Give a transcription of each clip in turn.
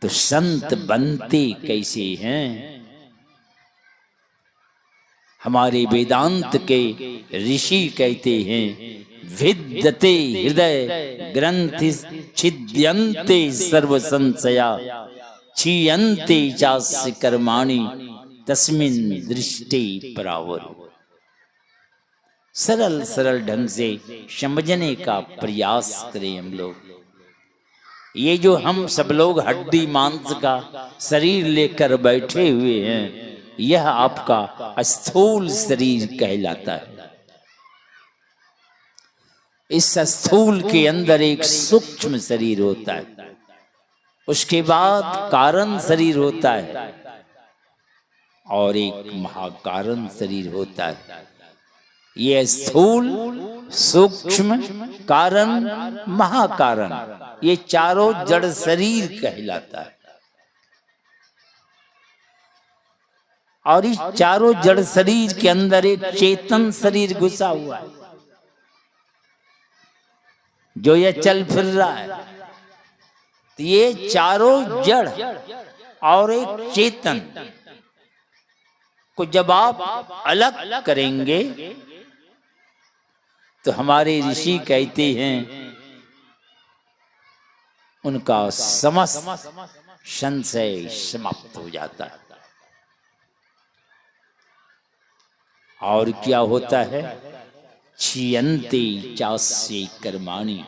तो संत बनते कैसे हैं? हमारे वेदांत के ऋषि कहते हैं, विद्यते हृदय ग्रंथि छिद्यन्ते सर्व संशया क्षीयन्ते चास्य कर्माणि तस्मिन् दृष्टि परावरो। सरल सरल ढंग से समझने का प्रयास करें हम लोग। ये जो हम सब लोग हड्डी मांस का शरीर लेकर बैठे हुए हैं, यह आपका स्थूल शरीर कहलाता है। इस स्थूल के अंदर एक सूक्ष्म शरीर होता है, उसके बाद कारण शरीर होता है और एक महाकारण शरीर होता है। ये स्थूल, सूक्ष्म, कारण, महाकारण, ये चारों जड़ शरीर कहलाता है। और इस चारों जड़ शरीर के अंदर एक चेतन शरीर घुसा हुआ है, जो ये चल फिर रहा है। तो ये चारों जड़ और एक चेतन को जब आप अलग करेंगे तो हमारे ऋषि कहते हैं उनका समस्त संशय समाप्त हो जाता है। और क्या होता है? क्षीयन्ते चास्य कर्माणि।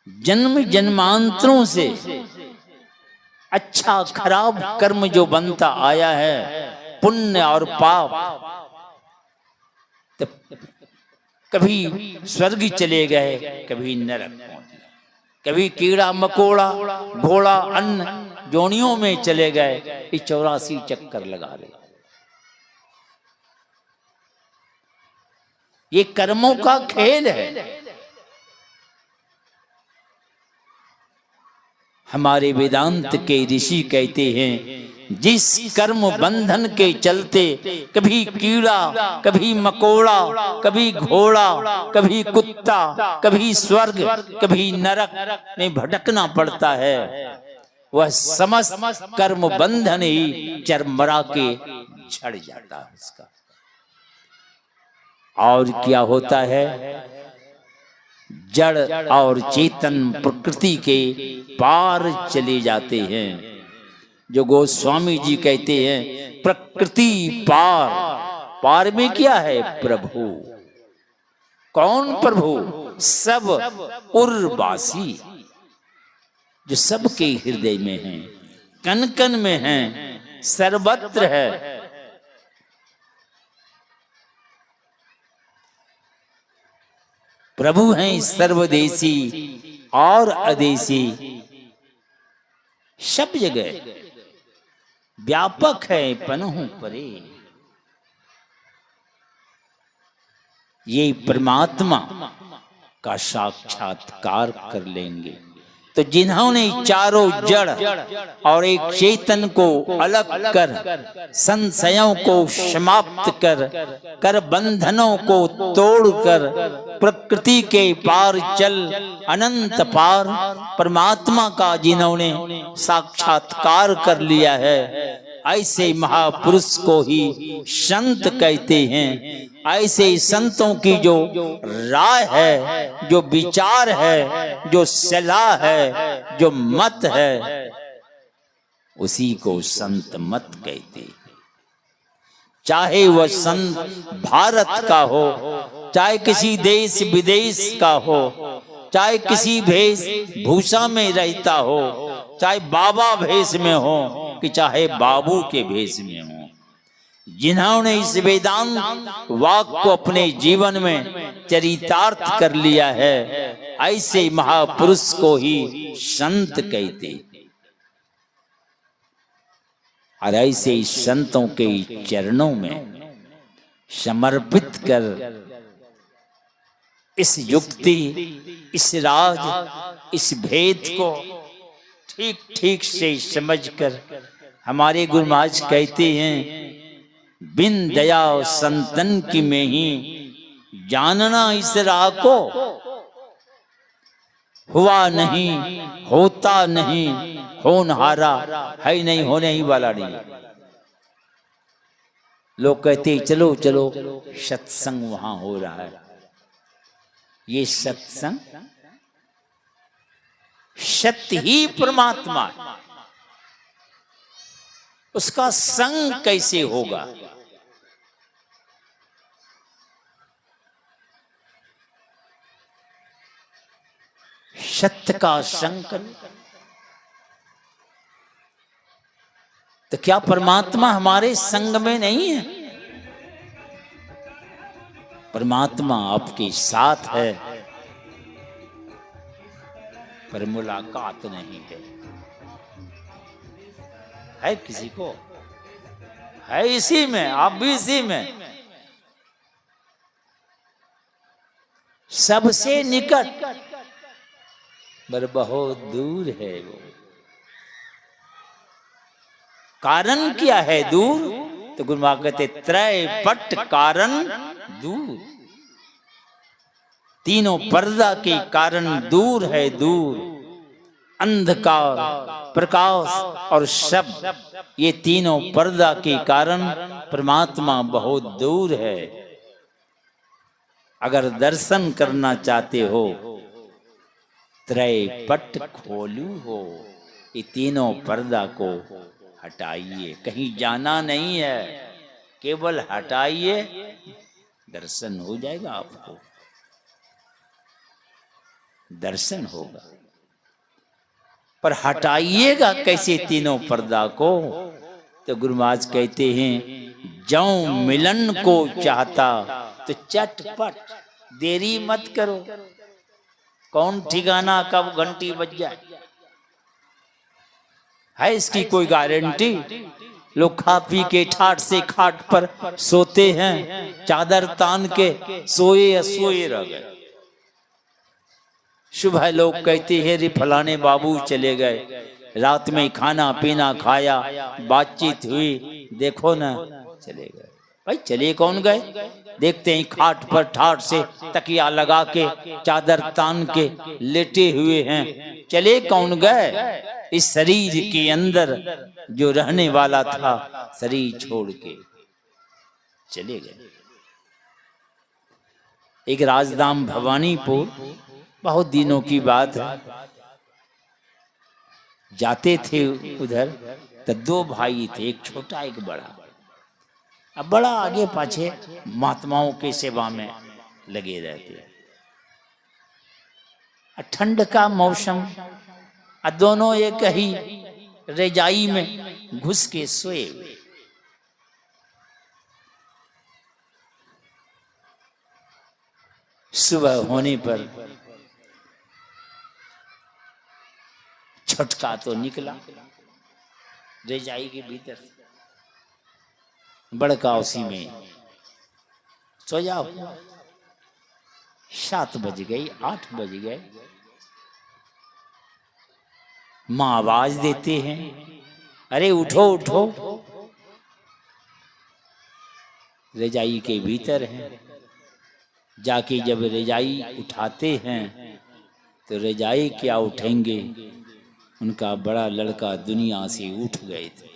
जन्म जन्मांतरों से अच्छा खराब कर्म जो बनता आया है, पुण्य और पाप, तो कभी स्वर्ग चले गए, कभी नरक पहुंच गए, कभी कीड़ा मकोड़ा घोड़ा अन्न जोनियों में चले गए। ये 84 चक्कर लगा रहे। ये कर्मों का खेल है। हमारे वेदांत के ऋषि कहते हैं, जिस कर्म बंधन के चलते कभी कीड़ा, कभी मकोड़ा, कभी घोड़ा, कभी कुत्ता, कभी स्वर्ग, कभी नरक में भटकना पड़ता है, वह समस्त कर्म बंधन ही चरमरा के झड़ जाता है उसका। और क्या होता है? जड़ और चेतन प्रकृति के पार चले जाते हैं। जो गोस्वामी जी कहते हैं, प्रकृति पार। पार में क्या है? प्रभु। कौन प्रभु? सब उर्वासी, जो सबके हृदय में है, कन कन में है, सर्वत्र है। प्रभु हैं सर्वदेशी और अदेशी, सब जगह व्यापक है पनहु परे। ये परमात्मा का साक्षात्कार कर लेंगे तो जिन्होंने चारों जड़ और एक चेतन को अलग कर, संशयों को समाप्त कर बंधनों को तोड़कर प्रकृति के पार चल अनंत पार परमात्मा का जिन्होंने साक्षात्कार कर लिया है, ऐसे महापुरुष को ही संत कहते हैं। ऐसे संतों की जो राय है, जो विचार है, जो सलाह है, जो मत है, उसी को संत मत कहते। चाहे वह संत भारत का हो, चाहे किसी देश विदेश का हो, चाहे किसी भेष भूषा में रहता हो, चाहे बाबा भेष में हो कि चाहे बाबू के भेष में हो, जिन्होंने इस वेदांत वाक को अपने जीवन में चरितार्थ कर लिया है, ऐसे महापुरुष को ही संत कहते। और ऐसे संतों के चरणों में समर्पित कर इस युक्ति, इस राज, इस भेद को ठीक ठीक से समझकर हमारे गुरु महाराज कहते हैं, बिन दया संतन की में ही जानना इस राह को, हुआ नहीं, होता नहीं, होनहारा है ही नहीं, होने ही वाला नहीं। लोग कहते चलो चलो सत्संग वहां हो रहा है। ये सत्संग, सत्य ही परमात्मा है, उसका संग कैसे होगा? सत्य का संग करो तो क्या परमात्मा हमारे संग में नहीं है? परमात्मा आपके साथ है, पर मुलाकात नहीं है किसी को? है इसी में, आप भी इसी में। सबसे निकट पर बहुत दूर है वो। कारण क्या है दूर? तो गुरु महाराज कहते त्रय पट कारण दूर। तीनों पर्दा के कारण दूर है दूर। अंधकार, प्रकाश और शब्द, ये तीनों पर्दा के कारण परमात्मा बहुत दूर है। अगर दर्शन करना चाहते हो, त्रय पट खोलू हो, ये तीनों पर्दा को हटाइए। कहीं जाना नहीं है, केवल हटाइए, दर्शन हो जाएगा, आपको दर्शन होगा। पर हटाइएगा कैसे तीनों पर्दा को? तो गुरु महाराज कहते हैं जौं मिलन को चाहता तो चटपट, देरी मत करो। कौन ठिकाना कब घंटी बज जाए, है इसकी कोई गारंटी? लोग खा पी के ठाट से खाट पर सोते हैं, चादर तान के सोए या सोए रह गए। सुबह लोग कहते हैं रे फलाने बाबू चले गए, रात में खाना पीना खाया, बातचीत हुई, देखो ना चले गए। भाई चले कौन गए? देखते हैं खाट पर ठाट से तकिया लगा के, चादर तान के लेटे हुए हैं। चले कौन गए? इस शरीर के अंदर जो रहने वाला था, शरीर छोड़ के चले गए। एक राजधाम भवानीपुर, बहुत दिनों की बात है, जाते थे उधर तो दो भाई थे, एक छोटा एक बड़ा। अब बड़ा आगे पाछे महात्माओं के सेवा में लगे रहते। ठंड का मौसम, दोनों एक ही रजाई में घुस के सोए हुए। सुबह होने पर छटका तो निकला रजाई के भीतर से, बड़का उसी में सोया हुआ। 7 बज गई, 8 बज गए, माँ आवाज देते हैं, अरे उठो उठो। रजाई के भीतर हैं। जाके जब रजाई उठाते हैं तो रजाई क्या उठेंगे, उनका बड़ा लड़का दुनिया से उठ गए थे।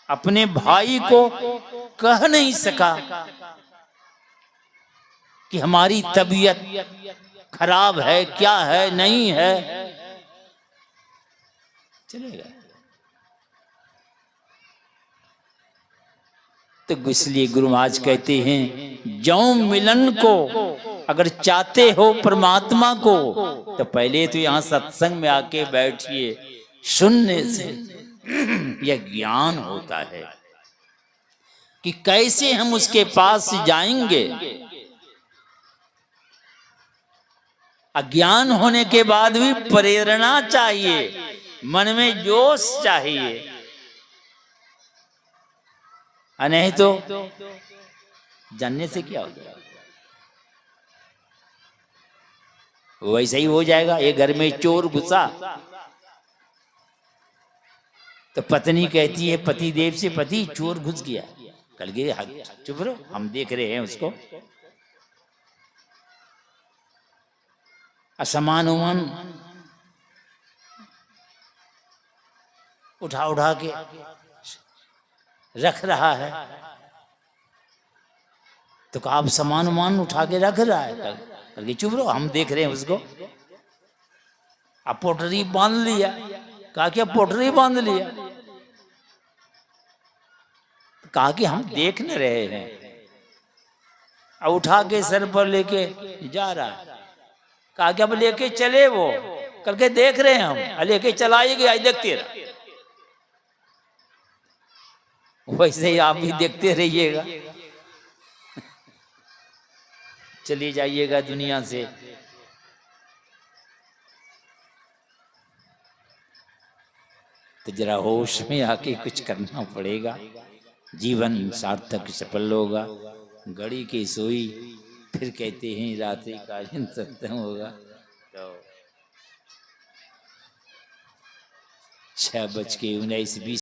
अपने भाई को कह नहीं सका कि हमारी तबीयत खराब है, क्या है, नहीं है, चले गए। तो इसलिए गुरु महाराज कहते हैं जौं मिलन को अगर चाहते हो परमात्मा को, तो पहले तो यहाँ सत्संग में आके बैठिए। सुनने से यह ज्ञान होता है कि कैसे हम उसके पास जाएंगे। अज्ञान होने के बाद भी प्रेरणा चाहिए, मन में जोश चाहिए, नहीं तो जानने से क्या हो जाएगा, वैसे ही हो जाएगा। ये घर में चोर घुसा तो पत्नी कहती है पति देव से, पति चोर घुस गया। कल के चुप रहो, हम देख रहे हैं उसको। असमान उमान उठा उठा के रख रहा है। तो कहा आप सामान उमान उठा के रख रहा है, करके चुप रहो, हम देख रहे हैं उसको। अब पोटरी बांध लिया, कहा कि अब पोटरी बांध लिया, कहा कि हम देख न रहे हैं। अब उठा के सर पर लेके जा रहा है, कहा कि अब लेके चले वो, करके देख रहे हैं हम, लेके चलाए गया, देखते रहे। वैसे ही आप भी देखते रहिएगा, चली जाइएगा दुनिया से। तो जरा होश में आके कुछ करना पड़ेगा, जीवन सार्थक सफल होगा। घड़ी की सोई फिर कहते हैं रात्रि कालीन सत्संग होगा। तो 6:19 20